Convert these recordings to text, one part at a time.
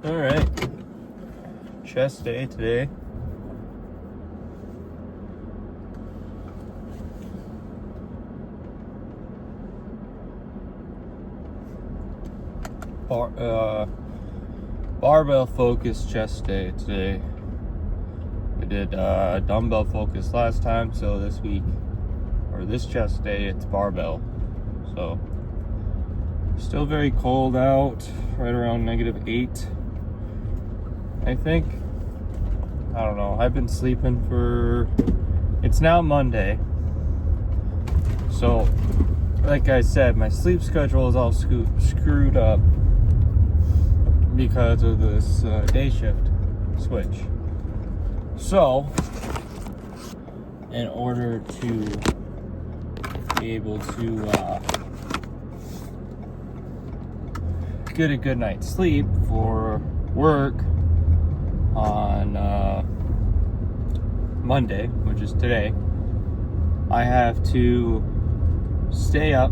All right, chest day today. Barbell focus chest day today. We did dumbbell focus last time, so this week, or this chest day, it's barbell. So, still very cold out, right around -8, I think. I don't know, I've been sleeping it's now Monday. So, like I said, my sleep schedule is all screwed up because of this day shift switch. So, in order to be able to get a good night's sleep for work on Monday, which is today, I have to stay up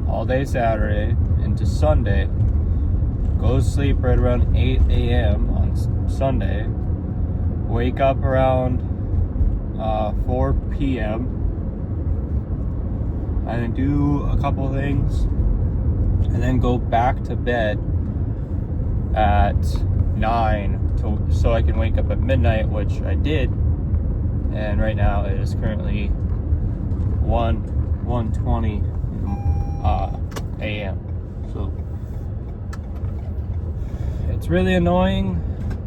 all day Saturday into Sunday, go to sleep right around 8 a.m. on Sunday, wake up around 4 p.m. and then do a couple things, and then go back to bed at 9 so I can wake up at midnight, which I did. And right now it is currently 1:20 a.m. So it's really annoying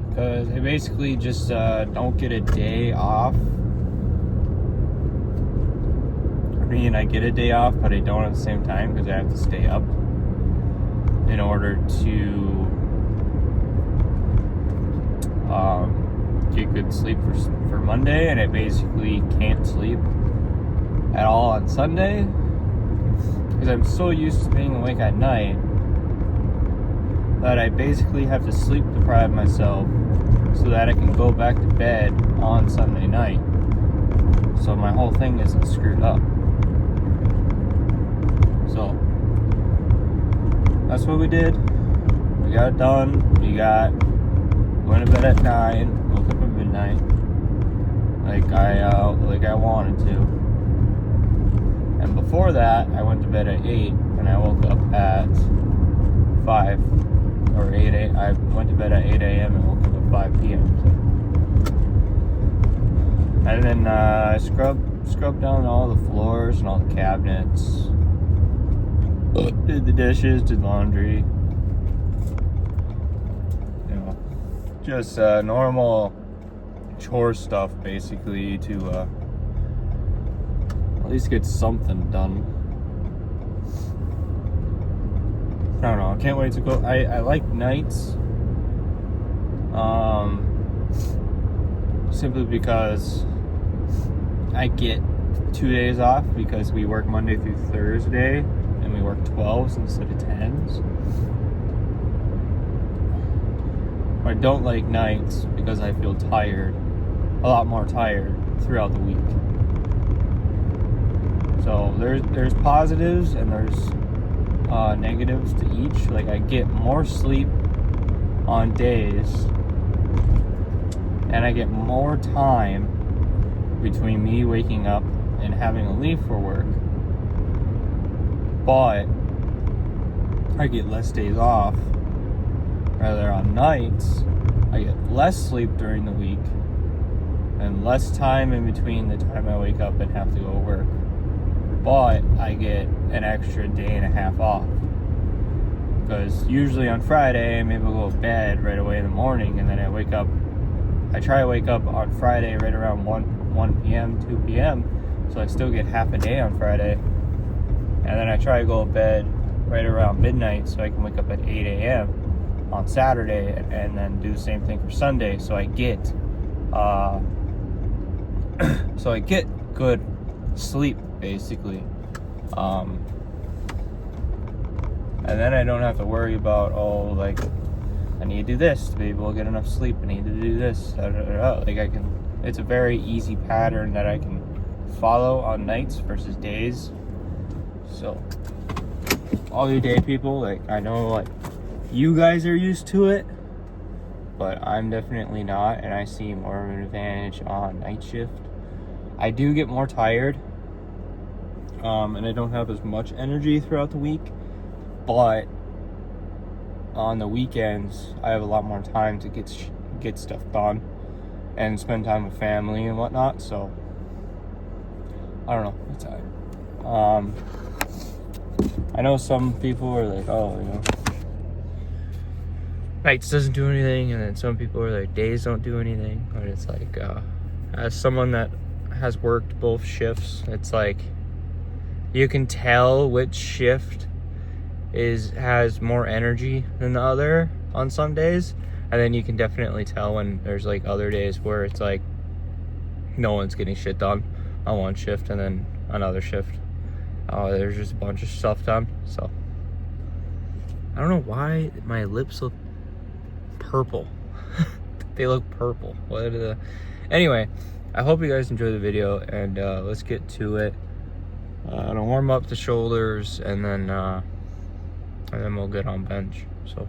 because I basically just don't get a day off. I mean, I get a day off, but I don't at the same time because I have to stay up in order to get good sleep for Monday, and I basically can't sleep at all on Sunday because I'm so used to being awake at night that I basically have to sleep deprive myself so that I can go back to bed on Sunday night. So my whole thing isn't screwed up. So that's what we did. We got it done. Went to bed at 9, woke up at midnight, like I wanted to. And before that, I went to bed at 8, and I woke up at 5 or 8. I went to bed at 8 a.m. and woke up at 5 p.m. And then I scrubbed down all the floors and all the cabinets. Did the dishes, did laundry. Just normal chore stuff, basically, to at least get something done. I don't know, I can't wait to go. I like nights, simply because I get 2 days off because we work Monday through Thursday, and we work 12s instead of 10s. I don't like nights because I feel tired, a lot more tired throughout the week. So there's positives and there's negatives to each. Like, I get more sleep on days, and I get more time between me waking up and having to leave for work. But I get less days off. Rather, on nights, I get less sleep during the week and less time in between the time I wake up and have to go to work. But I get an extra day and a half off. Because usually on Friday, I'm able to go to bed right away in the morning, and then I try to wake up on Friday right around 1 p.m., 2 p.m., so I still get half a day on Friday. And then I try to go to bed right around midnight so I can wake up at 8 a.m. on Saturday, and then do the same thing for Sunday, so I get good sleep, basically, and then I don't have to worry about, I need to do this to be able to get enough sleep, I need to do this, it's a very easy pattern that I can follow on nights versus days. So all you day people, I know, you guys are used to it, but I'm definitely not, and I see more of an advantage on night shift. I do get more tired, and I don't have as much energy throughout the week, but on the weekends I have a lot more time to get stuff done and spend time with family and whatnot. So I don't know, it's I know some people are like, oh, you know, nights doesn't do anything, and then some people are like, days don't do anything. But it's like, as someone that has worked both shifts, it's like you can tell which shift has more energy than the other on some days, and then you can definitely tell when there's like other days where it's like no one's getting shit done on one shift, and then another shift there's just a bunch of stuff done. So I don't know why my lips look purple. They look purple. Anyway, I hope you guys enjoy the video, and let's get to it. I'm gonna warm up the shoulders, and then we'll get on bench. So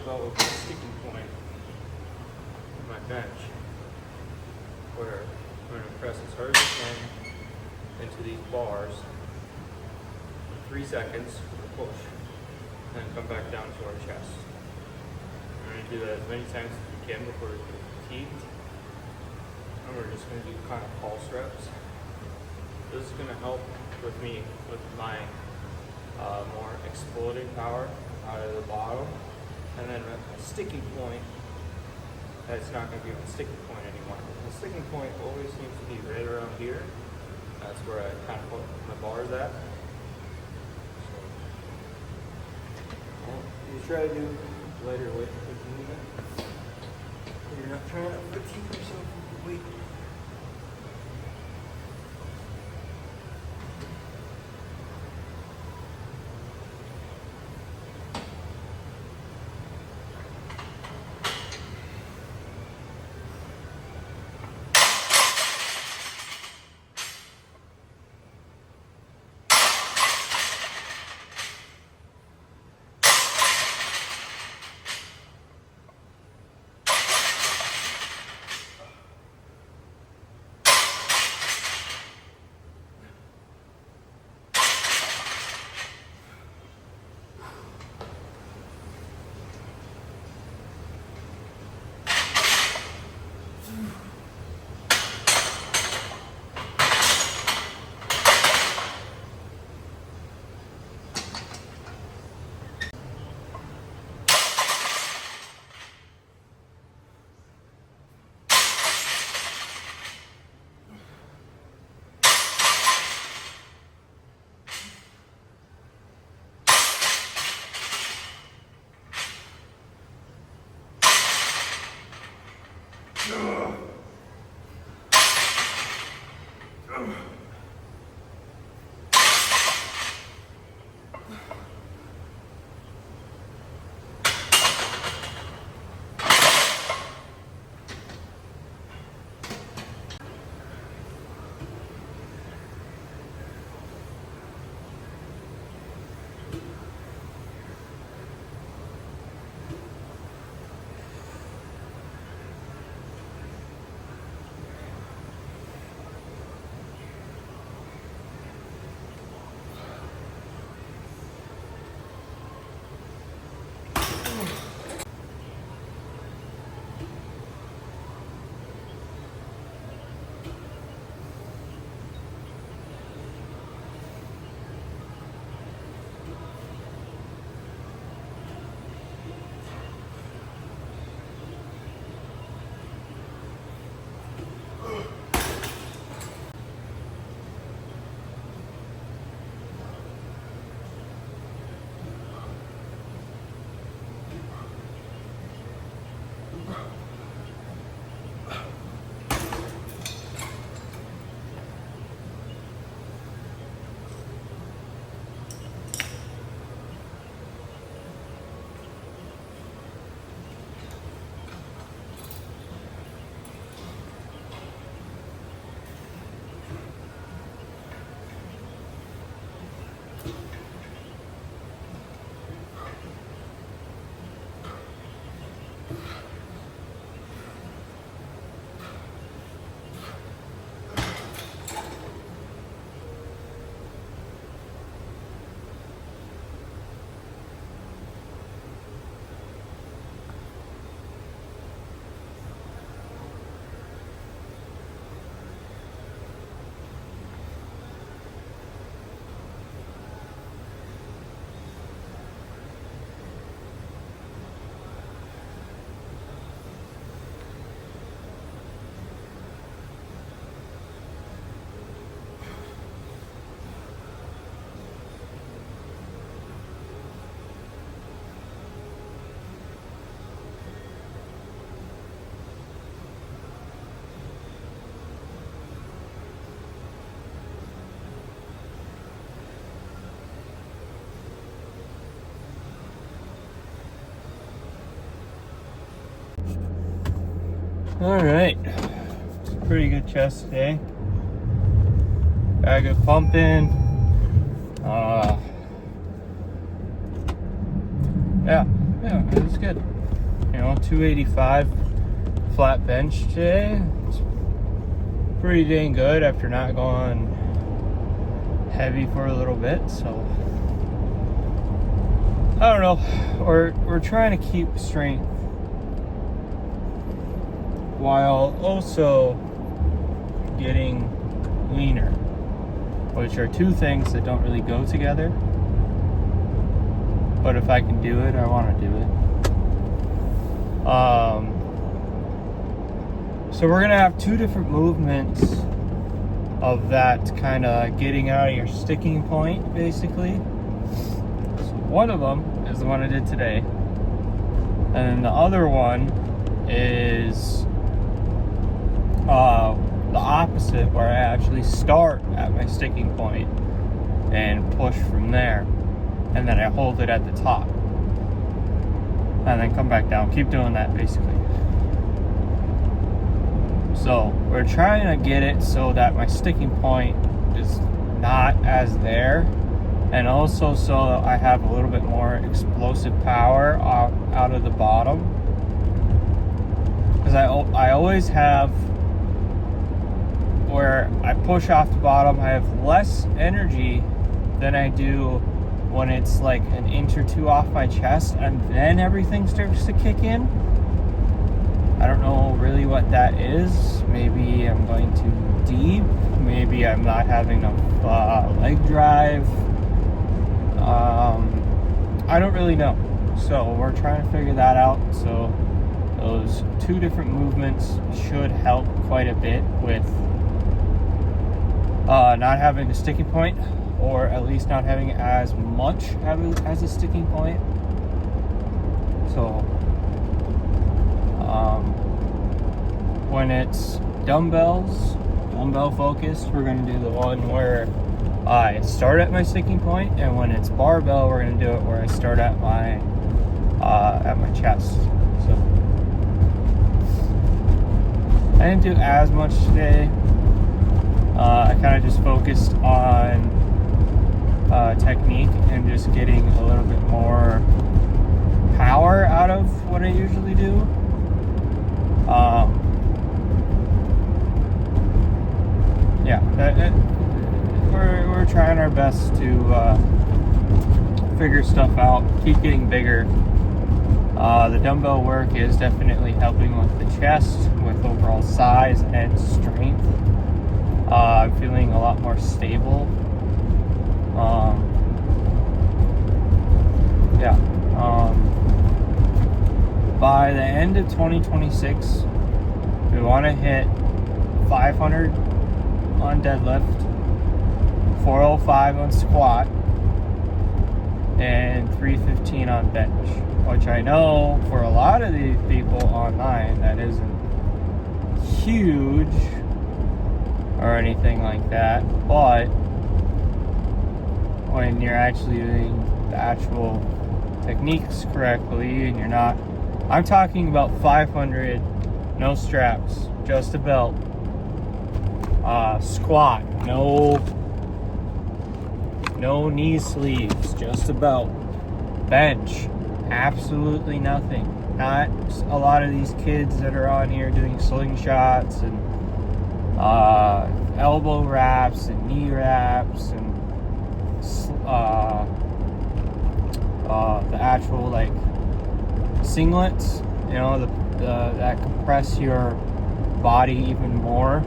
about with my sticking point on my bench, where I'm going to press as hard as I can into these bars for 3 seconds with a push, and then come back down to our chest. We're going to do that as many times as we can before we get fatigued. And we're just going to do kind of pulse reps. This is going to help with me with my more exploding power out of the bottom. And then a sticking point, that's not going to be my sticking point anymore. The sticking point always seems to be right around here. That's where I kind of put my bars at. So, you try to do lighter weight if you need it. You're not trying to fatigue yourself with weight. All right, pretty good chest today. Got a good pump in. Yeah, it was good. 285 flat bench today. It's pretty dang good after not going heavy for a little bit. So I don't know. We're trying to keep strength while also getting leaner, which are two things that don't really go together. But if I can do it, I want to do it. So we're gonna have two different movements of that kind of getting out of your sticking point, basically. So one of them is the one I did today, and then the other one is the opposite, where I actually start at my sticking point and push from there, and then I hold it at the top and then come back down. Keep doing that, basically. So we're trying to get it so that my sticking point is not as there, and also so that I have a little bit more explosive power out of the bottom, because I always have, where I push off the bottom, I have less energy than I do when it's like an inch or two off my chest, and then everything starts to kick in. I don't know really what that is. Maybe I'm going too deep. Maybe I'm not having enough leg drive. I don't really know. So we're trying to figure that out. So those two different movements should help quite a bit with not having a sticking point, or at least not having as much as a sticking point. So when it's dumbbell focused, we're going to do the one where I start at my sticking point, and when it's barbell, we're going to do it where I start at my chest. So I didn't do as much today. I kind of just focused on technique and just getting a little bit more power out of what I usually do. We're trying our best to figure stuff out, keep getting bigger. The dumbbell work is definitely helping with the chest, with overall size and strength. I'm feeling a lot more stable. By the end of 2026, we want to hit 500 on deadlift, 405 on squat, and 315 on bench, which I know for a lot of these people online that isn't huge or anything like that, but when you're actually doing the actual techniques correctly, and you're not, I'm talking about 500, no straps, just a belt, squat, no knee sleeves, just a belt, bench, absolutely nothing. Not a lot of these kids that are on here doing slingshots and elbow wraps and knee wraps and the actual like singlets, you know, that compress your body even more.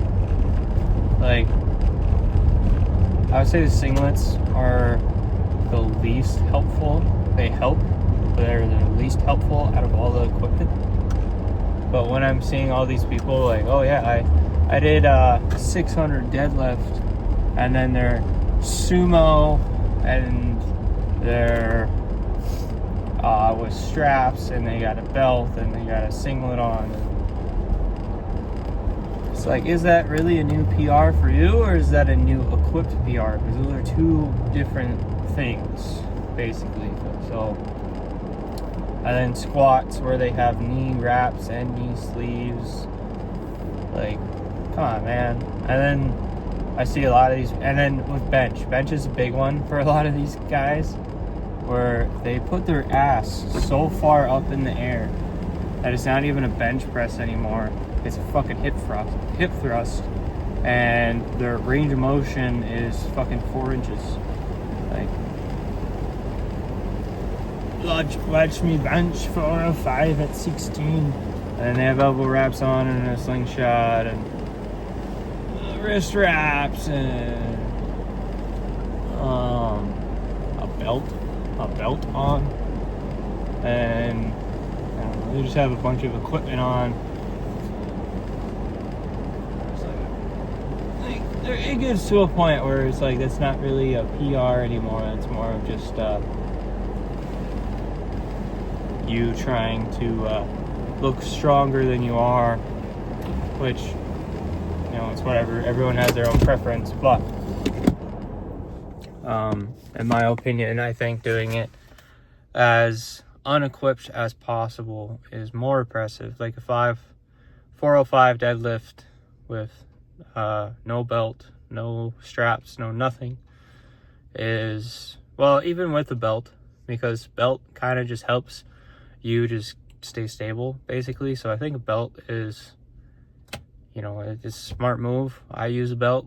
Like, I would say the singlets are the least helpful. They help, but they're the least helpful out of all the equipment. But when I'm seeing all these people like, oh yeah, I did 600 deadlift, and then they're sumo, and they're with straps, and they got a belt, and they got a singlet on. It's like, is that really a new PR for you, or is that a new equipped PR? Because those are two different things, basically. So, and then squats where they have knee wraps and knee sleeves. Like, come on, man. And then I see a lot of these, and then with bench is a big one for a lot of these guys, where they put their ass so far up in the air that it's not even a bench press anymore. It's a fucking hip thrust, and the range of motion is fucking 4 inches. Like, watch me bench 405 at 16, and then they have elbow wraps on and a slingshot and wrist wraps and a belt on, and I don't know, they just have a bunch of equipment on. It's like, it gets to a point where it's like that's not really a PR anymore. It's more of just you trying to look stronger than you are, which, you know, it's whatever. Everyone has their own preference, but in my opinion, I think doing it as unequipped as possible is more impressive. Like a 405 deadlift with no belt, no straps, no nothing is, well, even with the belt, because belt kind of just helps you just stay stable, basically. So I think a belt is, you know, it's a smart move. I use a belt.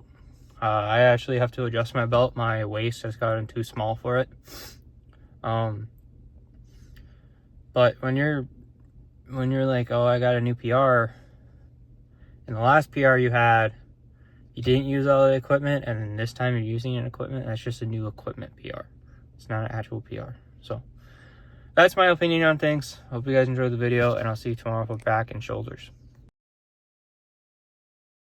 I actually have to adjust my belt. My waist has gotten too small for it. But when you're like, oh, I got a new PR, and the last PR you had, you didn't use all the equipment, and then this time you're using an equipment, that's just a new equipment PR. It's not an actual PR. So that's my opinion on things. Hope you guys enjoyed the video, and I'll see you tomorrow for back and shoulders.